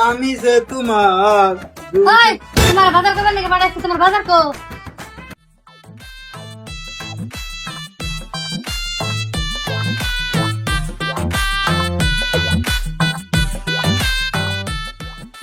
আমি যে তোমার ওই তোমার বাজার করবার নাকি পাঠাচ্ছি, তোমার বাজার কো?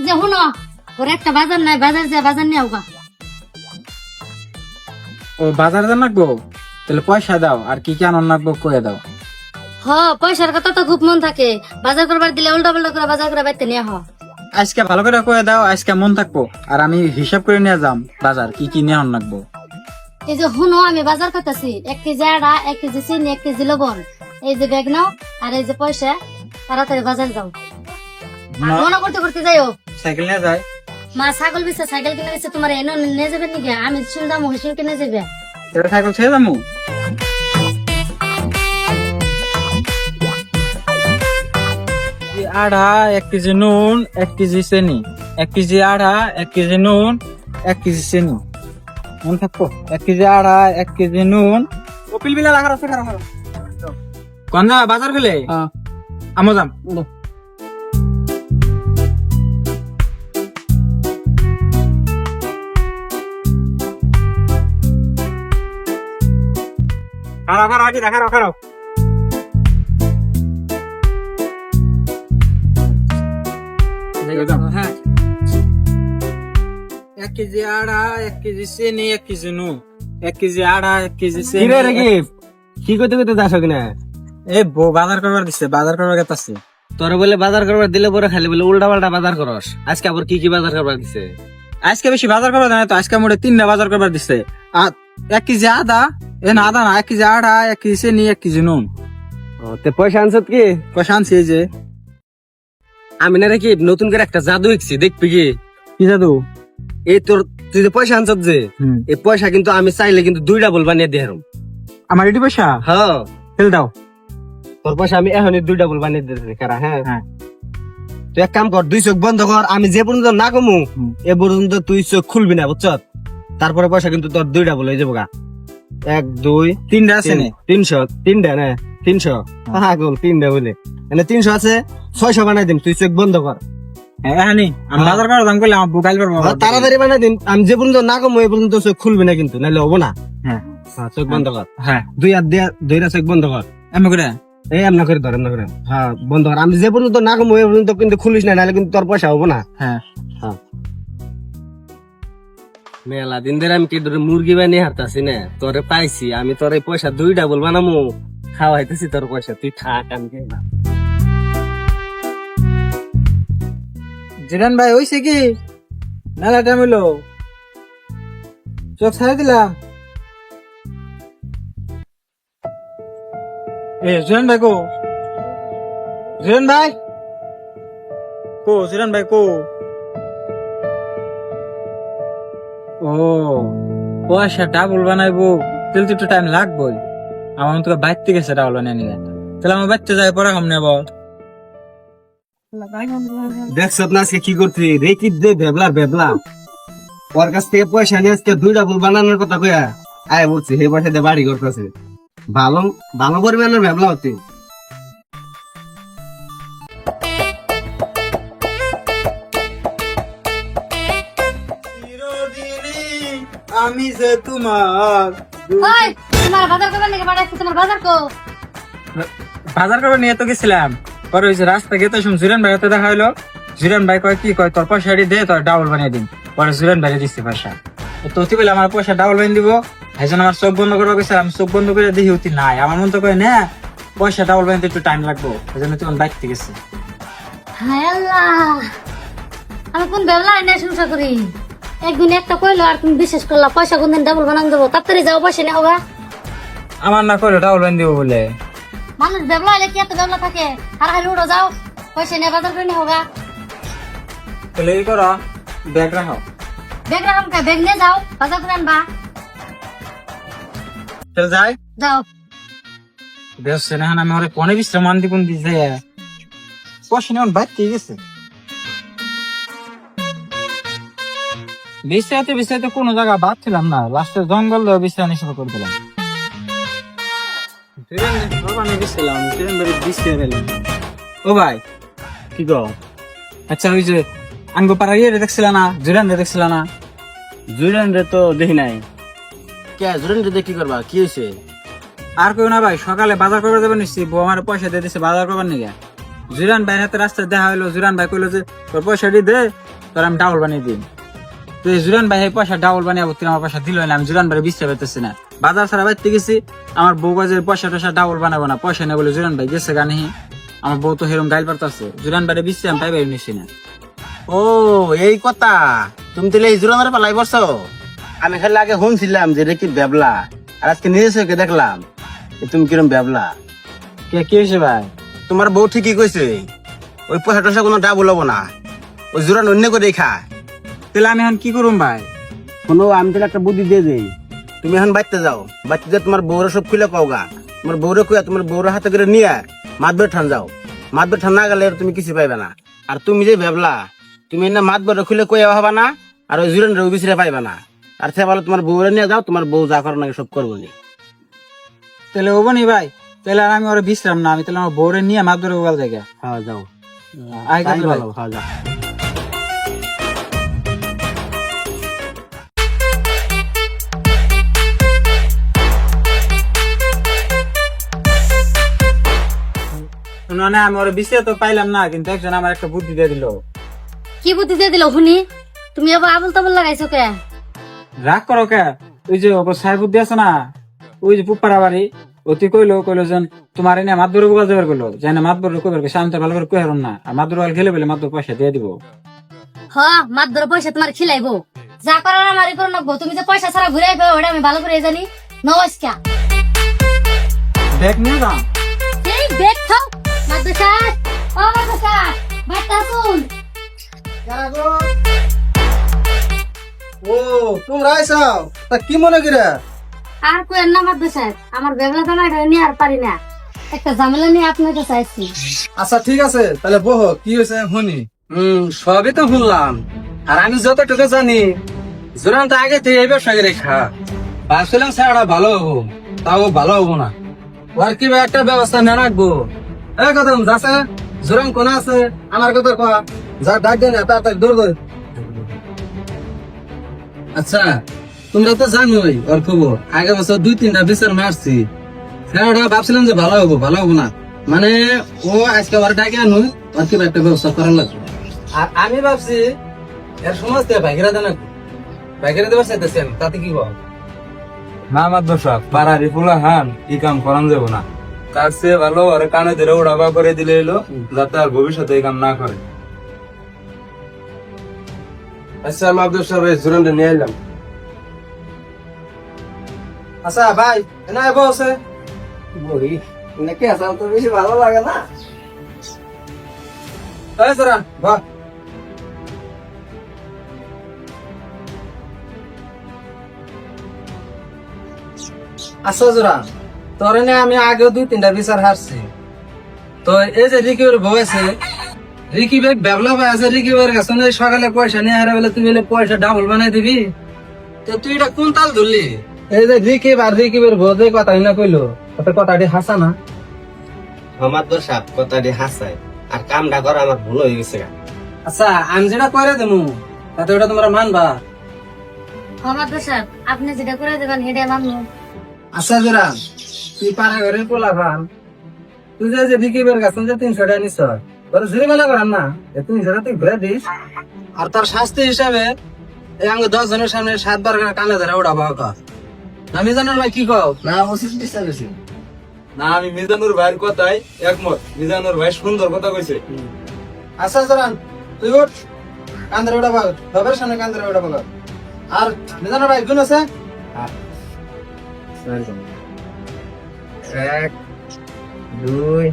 যে শুনো, ওর একটা বাজার নাই, বাজার যা বাজার নিয়ে আউগা। ও বাজার যান রাখবো, তাহলে পয়সা দাও আর কি কেন রাখবো কয়ে দাও। হ, পয়সার কথা তো খুব মন থাকে, বাজার করবার দিলে উল্টা পাল্টা করে বাজার করে বাইতে নিয়ে হ। আজকে ভালো করে কয়ে দাও, আজকে মন থাকবো আর আমি হিসাব করে নিয়ে যাম বাজার কি কি নিয়ে রাখবো। এই যে শুনো, আমি বাজার করতেছি 1 কেজি আটা, 1 কেজি চিনি, 1 কেজি লবণ। এই যে ব্যাগ নাও আর এই যে পয়সা, তাড়াতাড়ি বাজার যাও। আর মনে করতে করতে যাইও। সাইকেল নিয়ে যায়। মা ছাগল বিছে, সাইকেল কিনে দিচ্ছে, তোমার এনে নিয়ে যাবে নাকি? আমি শুনে যাবো, হিসেবে কিনে যাবে। এটা সাইকেল ছেড়ে যাবো। আড়া 1 কেজি নুন, 1 কেজি চিনি, 1 কেজি আড়া, 1 কেজি নুন, 1 কেজি চিনি। মন থাকবো 1 কেজি আড়া, 1 কেজি নুন। কপিল বিলা রাখার আছে খারাপ কন্দা বাজার গেলে আমো যাম। খারাপ খারাপ আগে দেখা খারাপ। হ্যাঁ 1 কেজি আড়া, 1 কেজি চিনি, 1 কেজি নুন, 1 কেজি আড়া, 1 কেজি চিনি। কি করতে করতে যাস কিনা? এ বউ বাজার করবার দিচ্ছে, বাজার করবার গেতাছে। তোর বলে বাজার করবার দিলে পরে খালি বলে উল্টা পাল্টা বাজার করস। আজকে আবার কি কি বাজার করবার দিছে? আজকে বেশি বাজার করবার দেয় না তো, আজকে মোটে 3টা বাজার করবার দিচ্ছে। 1 কেজি আদা, এ না আদা না, 1 কেজি আড়া, 1 কেজি চিনি, 1 কেজি নুন। তে পয়সা আনছত কি? পয়সা আনছি এই যে। আমি না কি নতুন করে একটা জাদু শিখছি, দেখবি কি? কি জাদু? এই তোর তুই যে পয়সা আনছত যে, এই পয়সা কিন্তু আমি চাইলে কিন্তু 2টা বল বানিয়ে দিয়ে হারুম। আমার এটি পয়সা? হ্যাঁ ফেল দাও। তোর পয়সা আমি এখনই 2টা বল বানিয়ে দিতেছি কারা। হ্যাঁ হ্যাঁ তুই এক কাম কর, 2 চোখ বন্ধ কর, আমি যে পর্যন্ত না কমু এ পর্যন্ত তুই চোখ খুলবি না, বুঝছ? তারপরে পয়সা কিন্তু তোর 2টা বল হয়ে যাবো গা। 1 2 3টা আছে নে। 300 3টা না 300 পাগল 3টা বলে মানে 300 আছে 600 বানাই দিম, তুই চোখ বন্ধ কর। হ্যাঁ নি আমি বাজার করার দাম করলে আমার বুকাইল পারবো। তাড়াতাড়ি বানাই দিম, আমি যে পর্যন্ত না কমু এ পর্যন্ত চোখ খুলবি না কিন্তু, নাহলে হবো না। হ্যাঁ চোখ বন্ধ কর। হ্যাঁ 2 হাত দিয়ে ধইরা চোখ বন্ধ কর। এমন করে। এই এমন করে ধর, এমন করে। হ্যাঁ বন্ধ কর, আমি যে পর্যন্ত না কমু এ পর্যন্ত কিন্তু খুলিস না, নাহলে কিন্তু তোর পয়সা হবো না। হ্যাঁ মেলা দিন ধরে আমি কি ধরে মুরগি বানিয়ে হারতাছি না, তোরে পাইছি আমি, তোর এই পয়সা 2টা বল বানামু, খাওয়াইতেছি তোর পয়সা, তুই থাক আমি যাই না। জিরান ভাই হইছে কি? মেলা টাইম হইলো, চোখ ছাড়া দিলাম। এ জিরান ভাই কো? জিরান ভাই কো? জিরান ভাই কো? ও পয়সা ডাবল বানাইবো, তাহলে তো একটু টাইম লাগবেই। আমার তো বাইতে গেছে ডাবল বানিয়ে নিয়ে, তাহলে আমার বাইতে যায় পরে কম নেব। দেখছ না আজকে কি করছি, রেকি দে ভেবলা ভেবলা, ওর কাছ থেকে পয়সা নিয়ে আজকে 2টা বল বানানোর কথা কইয়া আয় বলছি, সেই পয়সা দিয়ে বাড়ি করতেছে। ভালো ভালো পরিমাণের ভেবলা হচ্ছে। আমি যে তোমার ওই তোমার বাজার করবার নাকি পাঠাচ্ছি, তোমার বাজার কো? বাজার করে নিয়ে তো গেছিলাম, পরে ওই যে রাস্তা গেতে শুন জিরান ভাই হাতে দেখা হইলো। জিরান ভাই কয় কি কয়, তোর পয়সা দে, তোর ডাবল বানিয়ে দিন। পরে জিরান ভাই দিচ্ছে পয়সা, তো তুই বলে আমার পয়সা ডাবল বানিয়ে দিব। একজন আমার চোখ বন্ধ করবো গেছে, আমি চোখ বন্ধ করে দেখি উঠি নাই। আমার মন তো কয় না পয়সা ডাবল বানিয়ে একটু টাইম লাগবো, এই জন্য তুই বাইক থেকে গেছে। হায় আল্লাহ, আমি কোন বেলা এনে সংসার করি? একদিন একটা কইলো আর তুমি বিশ্বাস করলা, পয়সা কোনদিন ডাবল বানান দেবো? তাড়াতাড়ি যাও, পয়সা নেও গা। আমার না করে ডাবল বানিয়ে দিব বলে। মানুষ বেবলা হলে কি এত বেবলা থাকে? আর হারি উড়ো যাও, পয়সা নিয়ে বাজার করে নিয়ে হোগা। তাহলে এই করো, ব্যাগ রাখো। ব্যাগ রাখাম কে? ব্যাগ নিয়ে যাও, বাজার করে আনবা। চল যাই। যাও। বেশ না আমি ওরে কোনে বিশ্রাম আনতে কোন দিছে, পয়সা নেওয়ার বাইক থেকে গেছে। বিশ্রাইতে বিশ্রাইতে কোনো জায়গা বাদ ছিলাম না, লাস্টে জঙ্গল বিশ্রাম শুরু করে দিলাম। ও ভাই কি গো? আচ্ছা ওই যে আঙ্গো পাড়া ইয়ে দেখছিল না, জুরান দেখছিল না? জুরেন রে তো দেখি নাই। কে জুরেন রে কি করবা, কি হয়েছে? আর কেউ না ভাই, সকালে বাজার করবার যাবেন নিশ্চি, বউ আমার পয়সা দিয়ে দিচ্ছে বাজার করবার নিগে। জুরান ভাইয়ের হাতে রাস্তায় দেখা হইলো, জুরান ভাই কইলো যে তোর পয়সাটি দে, তোর আমি ডাউল বানিয়ে দিই। তো এই জুরান ভাই এই পয়সা ডাউল বানিয়ে তুই আমার পয়সা দিল না, আমি জুরান ভাই বুঝতে পারতেছি না। বাজার ছাড়া বাইতে গেছি, আমার বউ কাজে পয়সা টয়সা ডাউল বানাবো না, পয়সা নেই বলে জুরান ভাই গেছে গানি। আমার বউ তো হেরম গাইল পারতেছে, জুরান ভাই বিশ্বে আমি পাইবাই নিছি না। ও এই কথা, তুমি তাহলে এই জুরানের পালাই বসছো? আমি খালি আগে শুনছিলাম যে রেকি বেবলা, আর আজকে নিজে চোখে দেখলাম যে তুমি কিরম বেবলা। কে কি হয়েছে ভাই? তোমার বউ ঠিকই কইছে, ওই পয়সা টয়সা কোনো ডাবল হবো না, ওই জুরান অন্য করে খা। তাহলে আমি এখন কি করুম ভাই? শোনো, আমি তাহলে একটা বুদ্ধি দিয়ে দিই। তুমি এখন বাইতে যাও, বাইতে যা তোমার বউরা সব খুলে কওগা, তোমার বউরে কইয়া তোমার বউরা হাতে করে নিয়ে মাতবের ঠান যাও। মাতবের ঠান না গেলে আর তুমি কিছু পাইবে না। আর তুমি যে ভেবলা, তুমি না মাতবের খুলে কইয়া হবা না, আর ওই জুরেন রবি বিছিরে পাইবা না। আর সে ভালো তোমার বউরে নিয়ে যাও, তোমার বউ যা করো নাকি সব করবো নি। তাহলে হবো নি ভাই? তাহলে আর আমি ওরা বিশ্রাম না, আমি তাহলে আমার বউরে নিয়ে মাছ ধরে ওগাল জায়গা। হ্যাঁ যাও, আই তাই ভালো। ভালো, হ্যাঁ যাও। না আমি ওরা বিশ্রে তো পাইলাম না, কিন্তু একজন আমার একটা বুদ্ধি দিয়ে দিল। কি বুদ্ধি দিয়ে দিল শুনি? তুমি আবার আবল তাবল লাগাইছো কে? রাগ করো কে? ওই যে সাহেব বুদ্ধি আছে না, ওই যে পুপারা বাড়ি, অতি কইলো যেন তোমার এনে মাতবর গোবাল যাবার করলো, যাই না মাতবর কইবার কইছে, আমি তো ভালো করে কইহারুম না, আর মাতবর গেলে বলে মাতবর পয়সা দিয়ে দিব। হ, মাত ধরে পয়সা তোমার খিলাইবো, যা করার আমারই করে নেবো। তুমি যে পয়সা ছাড়া ঘুরে আইবে ওটা আমি ভালো করে জানি। নমস্কার। ব্যাগ নিয়ে যাও। এই বেগ খাও মাদ্রাসা। ও মাদ্রাসা, বাচ্চা শুন। ও তোমরা আইসাও, তা কি মনে করে? আর কোয়েন না মাদ্রাসা, আমার বেগলা জামাইটা নিয়ে আর পারি না, একটা ঝামেলা নিয়ে আপনার কাছে আসছি। আচ্ছা ঠিক আছে, তাহলে বহ কি হয়েছে শুনি। সবই তো শুনলাম, আর আমি যতটুকু জানি জুরান তো আগে থেকে এই ব্যবসা করে খা। ভাবছিলাম স্যার ভালো হবো, তাও ভালো হবো না। ওর কি একটা ব্যবস্থা না রাখবো। এই কথা যাচ্ছে, জুরান কোন আছে আমার কথা কয়া, যা ডাক দেন তাড়াতাড়ি দৌড় দৌড়। আচ্ছা তোমরা তো জানোই ওর খবর, আগের বছর 2-3টা বিচার মারছি। স্যার ভাবছিলাম যে ভালো হবো না, মানে ও আজকে ওর ডাকে আনু, ওর কি একটা ব্যবস্থা করার লাগবে। আর আমি ভাবছি এর সমাজ থেকে বাইকেরা দেন, বাইকেরা দেবার চাইতেছেন, তাতে কি বল? না মাদ্রাসা পাড়ার ফুলা হান এই কাম করান যাবো না, তার চেয়ে ভালো আর কানে ধরে উড়াবা করে দিলে এলো, যাতে আর ভবিষ্যতে এই কাম না করে। আচ্ছা মাদ্রাসা ভাই জুরানটা নিয়ে এলাম। আচ্ছা ভাই না বসে বই নাকি আসাম তো বেশি ভালো লাগে না। এই জুরান বাহ, আচ্ছা জোরা, তোর আমি আগেও 2-3টা বিচার হারছি। তো এই যে রিকির বউ আছে, রিকি বেগ ব্যবলা ভাই আছে, রিকি বের কাছে সকালে পয়সা নিয়ে হারা বলে, তুমি পয়সা ডাবল বানাই দিবি। তো তুই এটা কোন তাল ধরলি? এই যে রিকি আর রিকি বের বউ যে কথা না কইলো, তোর কথাটি হাসা না? আমার তো সাপ কথাটি হাসায়, আর কামটা করা আমার ভুল হয়ে গেছে। আচ্ছা আমি যেটা করে দেবো তাতে ওটা তোমরা মানবা? মাদ্রাসা, আপনি যেটা করে দেবেন সেটা মানবো। আচ্ছা জোরা, তুই পাড়া ঘরে পোলা খান, তুই যে রিকি বের কাছে যে 300 টাকা নিছ, তোর জরিমানা করান না, 300 টাকা তুই ঘুরে দিস। আর তার শাস্তি হিসাবে এই আঙ্গ 10 জনের সামনে 7 বার করে কানে ধরে উড়াবা কথা। আমি জানার ভাই কি কও? না উচিত বিচার হয়েছে। না আমি মিজানুর ভাইয়ের কথাই একমত, মিজানুর ভাই সুন্দর কথা কইছে। আচ্ছা জোরান, তুই উঠ, কান ধরে উড়াবা, বাবার সামনে কান ধরে উড়াবা। আর মিজানুর ভাই গুণ আছে? 1, 2,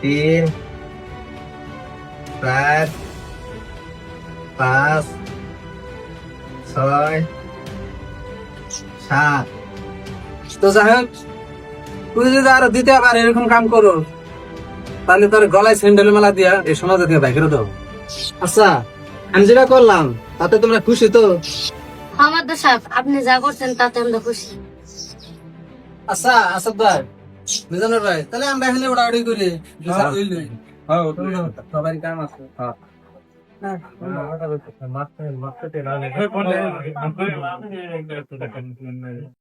3, 4, 5, 6, 7। তো যাই হোক, তুই যদি আরো দিতে আবার এরকম কাম করো, তাহলে তোর গলায় স্যান্ডেল মেলা দিয়া এই সমাজ থেকে বাইরে দাও। আচ্ছা আমি যেটা করলাম তাতে তোমরা খুশি তো? মাদ্রাসা, আপনি যা করছেন তাতে আমরা খুশি। আচ্ছা আচ্ছা ভাই, মিজানুর ভাই, তাহলে আমরা এখানে উড়াউড়ি করি। হ্যাঁ, ওটাই। সবারই কাম আছে। মাত্র